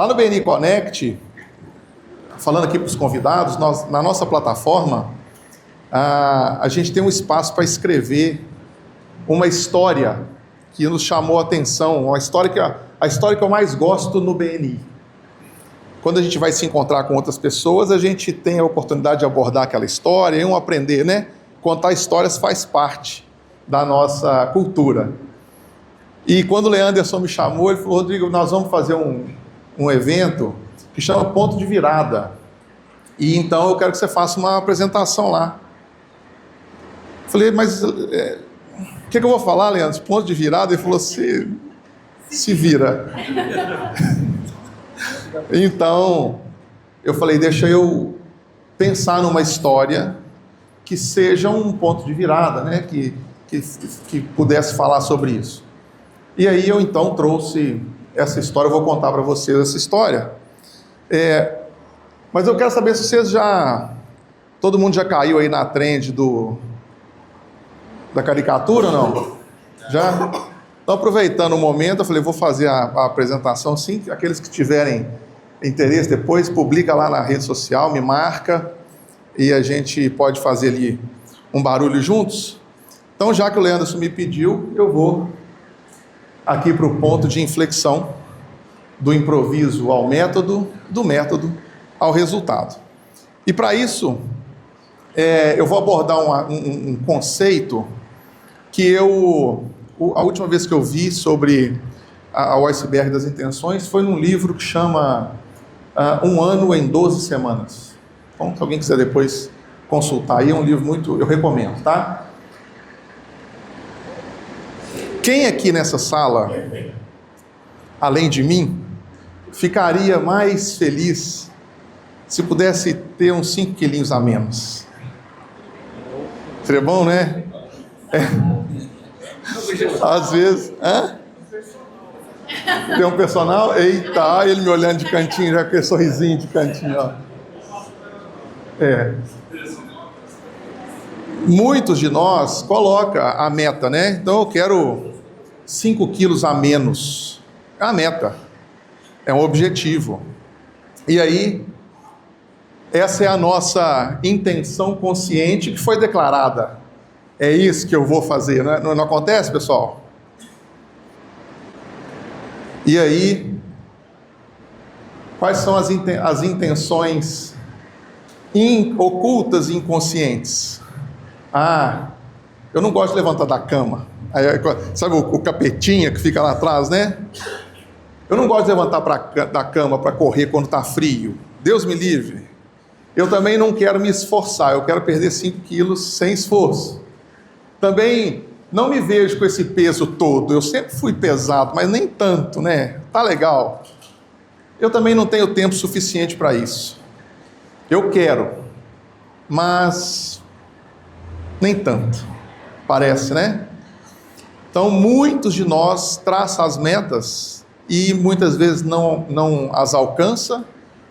Lá no BNI Connect, falando aqui para os convidados, na nossa plataforma, a gente tem um espaço para escrever uma história que nos chamou a atenção, a história que eu mais gosto no BNI. Quando a gente vai se encontrar com outras pessoas, a gente tem a oportunidade de abordar aquela história e aprender, né? Contar histórias faz parte da nossa cultura. E quando o Leanderson me chamou, ele falou: Rodrigo, nós vamos fazer um evento que chama Ponto de Virada. E então eu quero que você faça uma apresentação lá. Falei, mas o que eu vou falar, Leandro? Ponto de virada? Ele falou: se vira. Então, eu falei, deixa eu pensar numa história que seja um ponto de virada, né? Que pudesse falar sobre isso. E aí eu então trouxe essa história, eu vou contar para vocês essa história. Mas eu quero saber se vocês todo mundo já caiu aí na trend da caricatura ou não? Já? Então, aproveitando o momento, eu falei, vou fazer a apresentação, sim. Aqueles que tiverem interesse, depois publica lá na rede social, me marca, e a gente pode fazer ali um barulho juntos. Então, já que o Leanderson me pediu, eu vou aqui para o ponto de inflexão do improviso ao método, do método ao resultado. E para isso, eu vou abordar um conceito que a última vez que eu vi sobre o iceberg das intenções foi num livro que chama Um Ano em 12 Semanas. Então, se alguém quiser depois consultar aí, é um livro eu recomendo, tá? Quem aqui nessa sala, além de mim, ficaria mais feliz se pudesse ter uns 5 quilinhos a menos? Seria bom, né? Às vezes... Tem um personal? Eita, ele me olhando de cantinho, já com esse sorrisinho de cantinho, ó. Muitos de nós colocam a meta, né? Então eu quero 5 quilos a menos. É a meta. É um objetivo. E aí, essa é a nossa intenção consciente que foi declarada. É isso que eu vou fazer, né? Não acontece, pessoal? E aí, quais são as intenções ocultas e inconscientes? Eu não gosto de levantar da cama. Aí, sabe o capetinha que fica lá atrás, né? Eu não gosto de levantar da cama para correr quando está frio. Deus me livre. Eu também não quero me esforçar. Eu quero perder 5 quilos sem esforço. Também não me vejo com esse peso todo. Eu sempre fui pesado, mas nem tanto, né? Tá legal. Eu também não tenho tempo suficiente para isso. Eu quero, mas nem tanto. Parece, né? Então, muitos de nós traçam as metas e muitas vezes não as alcança,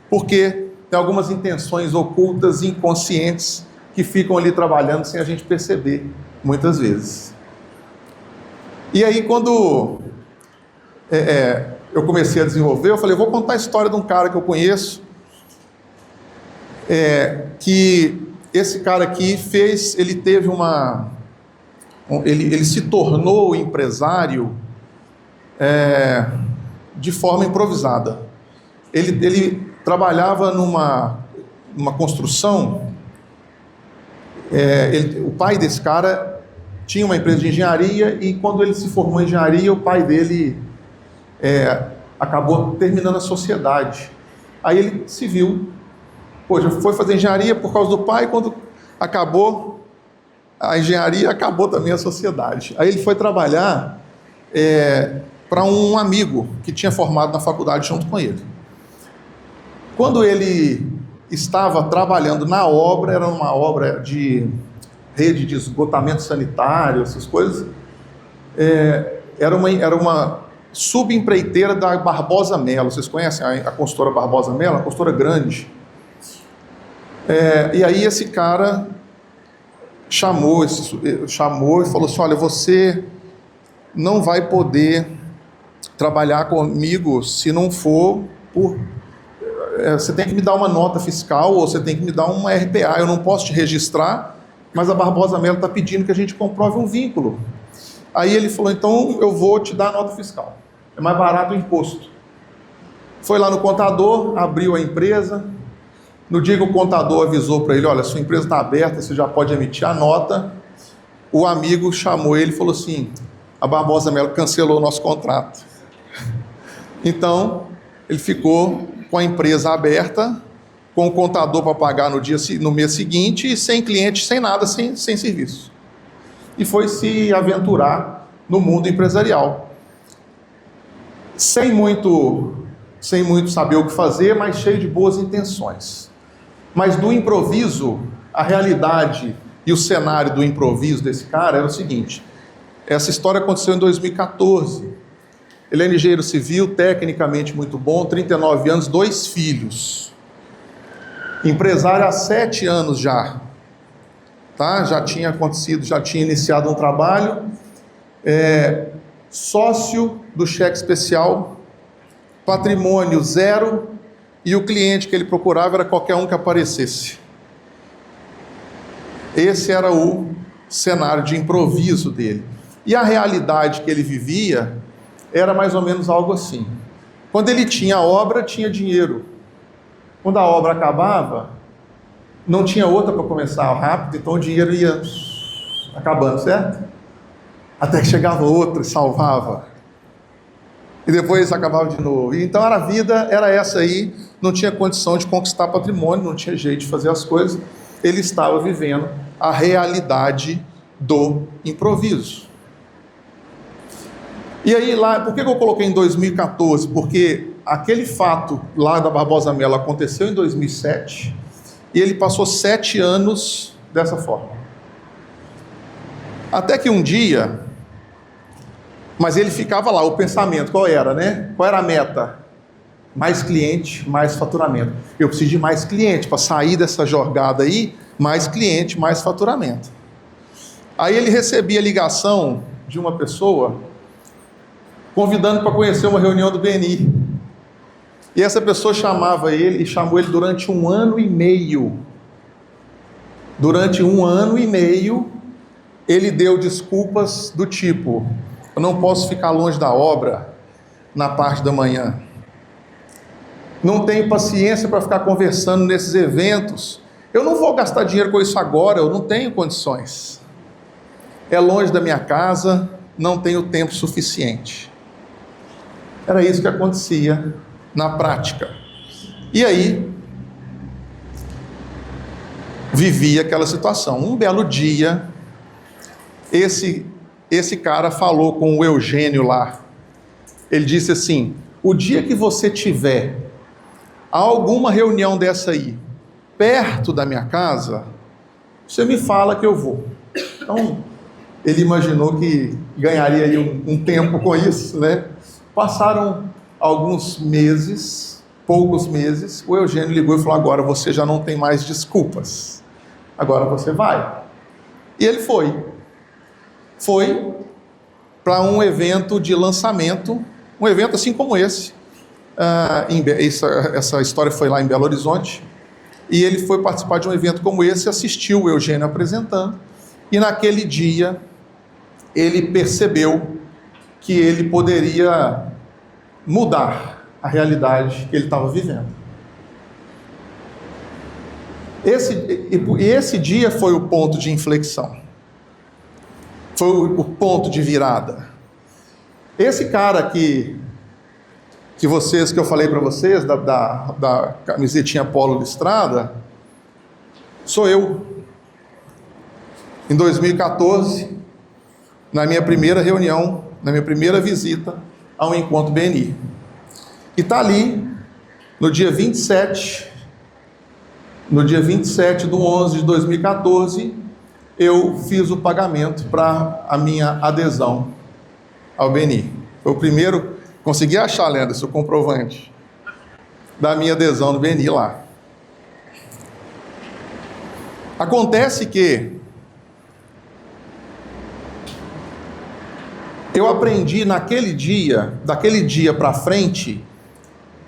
porque tem algumas intenções ocultas e inconscientes que ficam ali trabalhando sem a gente perceber, muitas vezes. E aí, quando eu comecei a desenvolver, eu falei, vou contar a história de um cara que eu conheço, que esse cara aqui ele teve ele se tornou empresário de forma improvisada. Ele trabalhava numa construção, o pai desse cara tinha uma empresa de engenharia e quando ele se formou em engenharia, o pai dele acabou terminando a sociedade. Aí ele se viu, já foi fazer engenharia por causa do pai, quando acabou a engenharia, acabou também a sociedade. Aí ele foi trabalhar para um amigo que tinha formado na faculdade junto com ele. Quando ele estava trabalhando na obra, era uma obra de rede de esgotamento sanitário, essas coisas, era uma subempreiteira da Barbosa Mello. Vocês conhecem a consultora Barbosa Mello? Uma consultora grande. E aí esse cara chamou e falou assim, olha, você não vai poder trabalhar comigo se não for você tem que me dar uma nota fiscal ou você tem que me dar uma RPA, eu não posso te registrar, mas a Barbosa Mello está pedindo que a gente comprove um vínculo. Aí ele falou, então eu vou te dar a nota fiscal, é mais barato o imposto. Foi lá no contador, abriu a empresa, no dia que o contador avisou para ele, olha, sua empresa está aberta, você já pode emitir a nota, o amigo chamou ele e falou assim, a Barbosa Mello cancelou o nosso contrato. Então, ele ficou com a empresa aberta, com o contador para pagar no mês seguinte, e sem cliente, sem nada, sem serviço. E foi se aventurar no mundo empresarial. Sem muito saber o que fazer, mas cheio de boas intenções. Mas do improviso, a realidade e o cenário do improviso desse cara era o seguinte, essa história aconteceu em 2014. Ele é engenheiro civil, tecnicamente muito bom, 39 anos, 2 filhos. Empresário há 7 anos já. Tá? Já tinha acontecido, já tinha iniciado um trabalho. Sócio do cheque especial, patrimônio 0, e o cliente que ele procurava era qualquer um que aparecesse. Esse era o cenário de improviso dele. E a realidade que ele vivia era mais ou menos algo assim. Quando ele tinha obra, tinha dinheiro. Quando a obra acabava, não tinha outra para começar rápido, então o dinheiro ia acabando, certo? Até que chegava outra e salvava. E depois acabava de novo. E então a vida era essa aí, não tinha condição de conquistar patrimônio, não tinha jeito de fazer as coisas. Ele estava vivendo a realidade do improviso. E aí lá, por que eu coloquei em 2014? Porque aquele fato lá da Barbosa Mello aconteceu em 2007 e ele passou 7 anos dessa forma. Até que um dia, mas ele ficava lá, o pensamento, qual era, né? Qual era a meta? Mais cliente, mais faturamento. Eu preciso de mais cliente para sair dessa jogada aí, mais cliente, mais faturamento. Aí ele recebia ligação de uma pessoa convidando para conhecer uma reunião do BNI. E essa pessoa chamava ele, e chamou ele durante 1 ano e meio. Durante 1 ano e meio, ele deu desculpas do tipo, eu não posso ficar longe da obra na parte da manhã. Não tenho paciência para ficar conversando nesses eventos. Eu não vou gastar dinheiro com isso agora, eu não tenho condições. É longe da minha casa, não tenho tempo suficiente. Era isso que acontecia na prática. E aí, vivia aquela situação. Um belo dia, esse cara falou com o Eugênio lá. Ele disse assim, o dia que você tiver alguma reunião dessa aí, perto da minha casa, você me fala que eu vou. Então, ele imaginou que ganharia aí um tempo com isso, né? Passaram alguns meses, poucos meses, o Eugênio ligou e falou, agora você já não tem mais desculpas, agora você vai. E ele foi para um evento de lançamento, um evento assim como esse, essa história foi lá em Belo Horizonte, e ele foi participar de um evento como esse, assistiu o Eugênio apresentando, e naquele dia ele percebeu que ele poderia mudar a realidade que ele estava vivendo. Esse dia foi o ponto de inflexão. Foi o ponto de virada. Esse cara que eu falei para vocês, da camisetinha polo listrada, sou eu. Em 2014, na minha primeira reunião, na minha primeira visita a um encontro BNI. E está ali, no dia 27 de 11 de 2014, eu fiz o pagamento para a minha adesão ao BNI. Foi o primeiro, consegui achar, Leandro, o comprovante da minha adesão no BNI lá. Acontece que eu aprendi daquele dia para frente,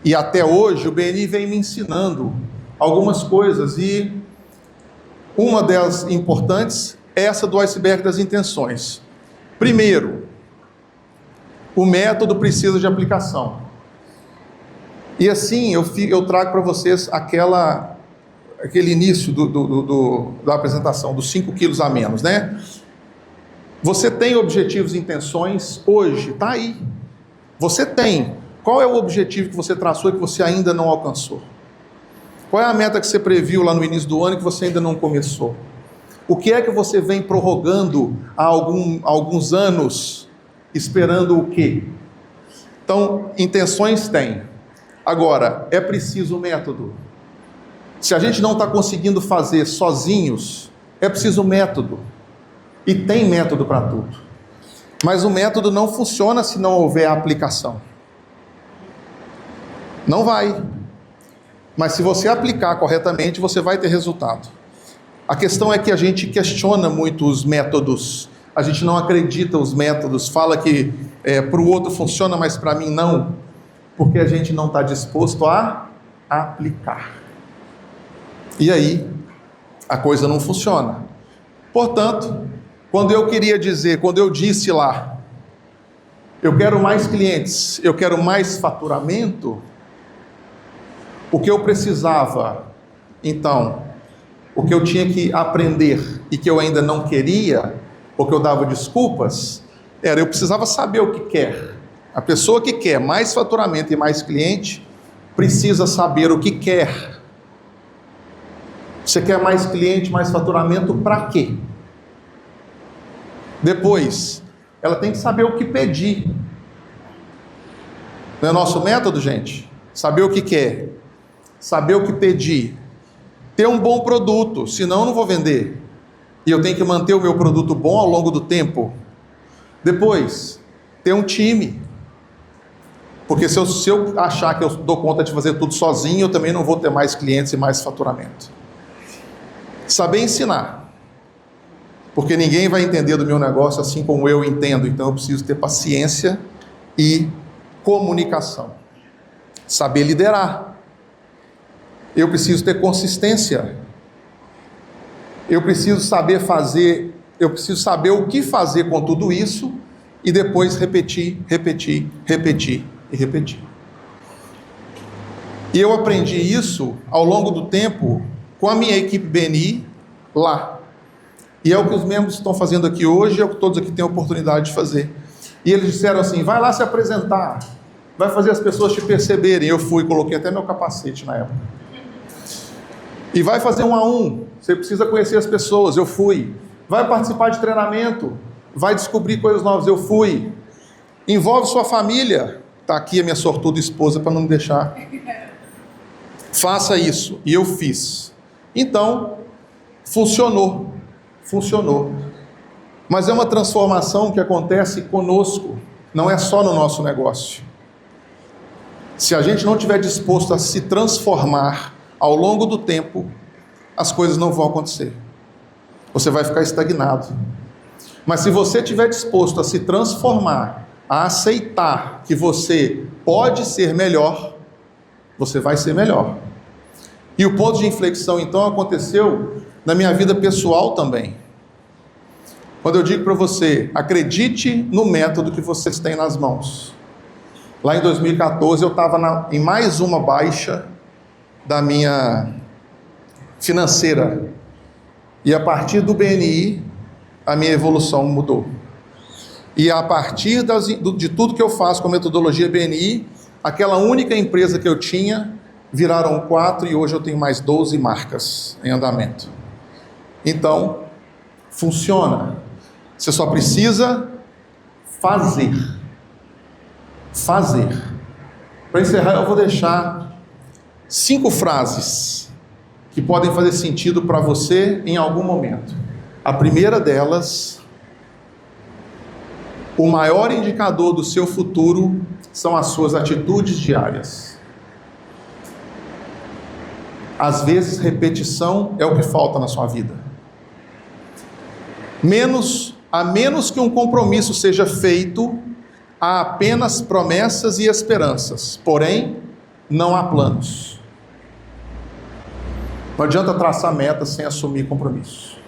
E até hoje o BNI vem me ensinando algumas coisas, e uma delas importantes é essa do iceberg das intenções. Primeiro, o método precisa de aplicação. E assim eu trago para vocês aquele início da apresentação, dos 5 quilos a menos, né? Você tem objetivos e intenções hoje, está aí. Você tem. Qual é o objetivo que você traçou e que você ainda não alcançou? Qual é a meta que você previu lá no início do ano e que você ainda não começou? O que é que você vem prorrogando há alguns anos, esperando o quê? Então, intenções tem. Agora, é preciso método. Se a gente não está conseguindo fazer sozinhos, é preciso método. E tem método para tudo. Mas o método não funciona se não houver aplicação. Não vai. Mas se você aplicar corretamente, você vai ter resultado. A questão é que a gente questiona muito os métodos. A gente não acredita os métodos. Fala que para o outro funciona, mas para mim não. Porque a gente não está disposto a aplicar. E aí, a coisa não funciona. Portanto, quando eu disse lá, eu quero mais clientes, eu quero mais faturamento, o que eu precisava, então, o que eu tinha que aprender e que eu ainda não queria, ou que eu dava desculpas, eu precisava saber o que quer. A pessoa que quer mais faturamento e mais cliente, precisa saber o que quer. Você quer mais cliente, mais faturamento, para quê? Depois, ela tem que saber o que pedir. Não é nosso método, gente? Saber o que quer, saber o que pedir, ter um bom produto, senão eu não vou vender. E eu tenho que manter o meu produto bom ao longo do tempo. Depois, ter um time. Porque se eu achar que eu dou conta de fazer tudo sozinho, eu também não vou ter mais clientes e mais faturamento. Saber ensinar. Porque ninguém vai entender do meu negócio assim como eu entendo. Então eu preciso ter paciência e comunicação. Saber liderar. Eu preciso ter consistência. Eu preciso saber fazer, eu preciso saber o que fazer com tudo isso e depois repetir. E eu aprendi isso ao longo do tempo com a minha equipe BNI lá. E é o que os membros estão fazendo aqui hoje, é o que todos aqui têm a oportunidade de fazer. E eles disseram assim, vai lá se apresentar, vai fazer as pessoas te perceberem. Eu fui, coloquei até meu capacete na época. E vai fazer 1 a 1, você precisa conhecer as pessoas, eu fui. Vai participar de treinamento, vai descobrir coisas novas, eu fui. Envolve sua família, está aqui a minha sortuda esposa para não me deixar. Faça isso, e eu fiz. Então, funcionou. Mas é uma transformação que acontece conosco, não é só no nosso negócio. Se a gente não estiver disposto a se transformar ao longo do tempo, as coisas não vão acontecer. Você vai ficar estagnado. Mas se você estiver disposto a se transformar, a aceitar que você pode ser melhor, você vai ser melhor. E o ponto de inflexão, então, aconteceu na minha vida pessoal também. Quando eu digo para você, acredite no método que vocês têm nas mãos. Lá em 2014, eu estava em mais uma baixa da minha financeira. E a partir do BNI, a minha evolução mudou. E a partir de tudo que eu faço com a metodologia BNI, aquela única empresa que eu tinha, viraram 4 e hoje eu tenho mais 12 marcas em andamento. Então, funciona. Você só precisa fazer. Para encerrar, eu vou deixar 5 frases que podem fazer sentido para você em algum momento. A primeira delas: o maior indicador do seu futuro são as suas atitudes diárias. Às vezes, repetição é o que falta na sua vida. A menos que um compromisso seja feito, há apenas promessas e esperanças. Porém, não há planos. Não adianta traçar metas sem assumir compromissos.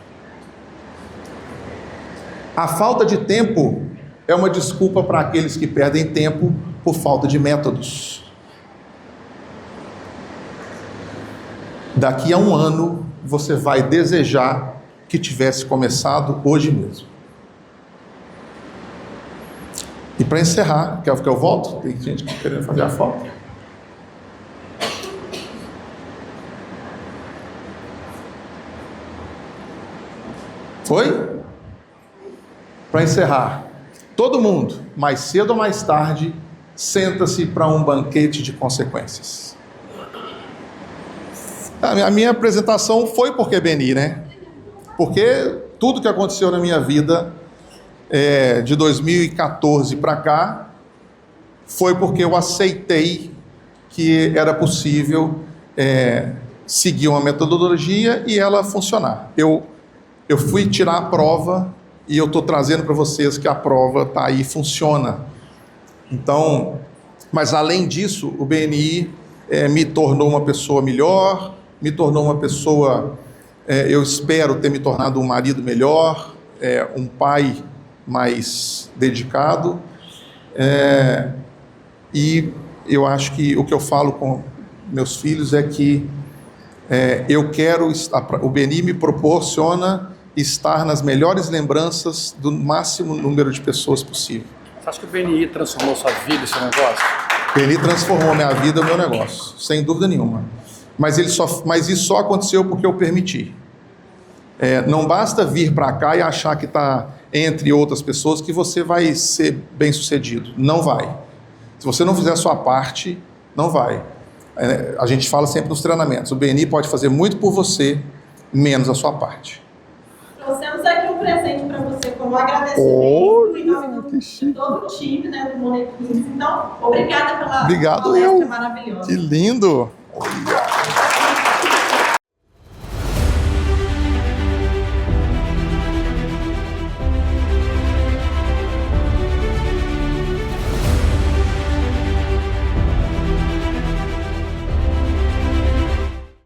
A falta de tempo é uma desculpa para aqueles que perdem tempo por falta de métodos. Daqui a um ano, você vai desejar que tivesse começado hoje mesmo. E para encerrar, quer que eu volto? Tem gente querendo fazer a foto. Foi? Para encerrar, todo mundo, mais cedo ou mais tarde, senta-se para um banquete de consequências. A minha apresentação foi porque Beni, né? Porque tudo que aconteceu na minha vida de 2014 para cá foi porque eu aceitei que era possível seguir uma metodologia e ela funcionar. Eu fui tirar a prova e eu estou trazendo para vocês que a prova está aí, funciona. Então, mas além disso, o BNI me tornou uma pessoa melhor, me tornou uma pessoa, eu espero ter me tornado um marido melhor, um pai mais dedicado, e eu acho que o que eu falo com meus filhos é que eu quero o BNI me proporciona estar nas melhores lembranças do máximo número de pessoas possível. Você acha que o BNI transformou sua vida e seu negócio? O BNI transformou minha vida e meu negócio, sem dúvida nenhuma. Mas isso só aconteceu porque eu permiti. Não basta vir para cá e achar que está entre outras pessoas que você vai ser bem sucedido. Não vai. Se você não fizer a sua parte, não vai. A gente fala sempre nos treinamentos, o BNI pode fazer muito por você, menos a sua parte. Trouxemos aqui um presente para você como agradecimento em nome de todo o time, do Monequins. Então, obrigada pela palestra maravilhosa. Que lindo!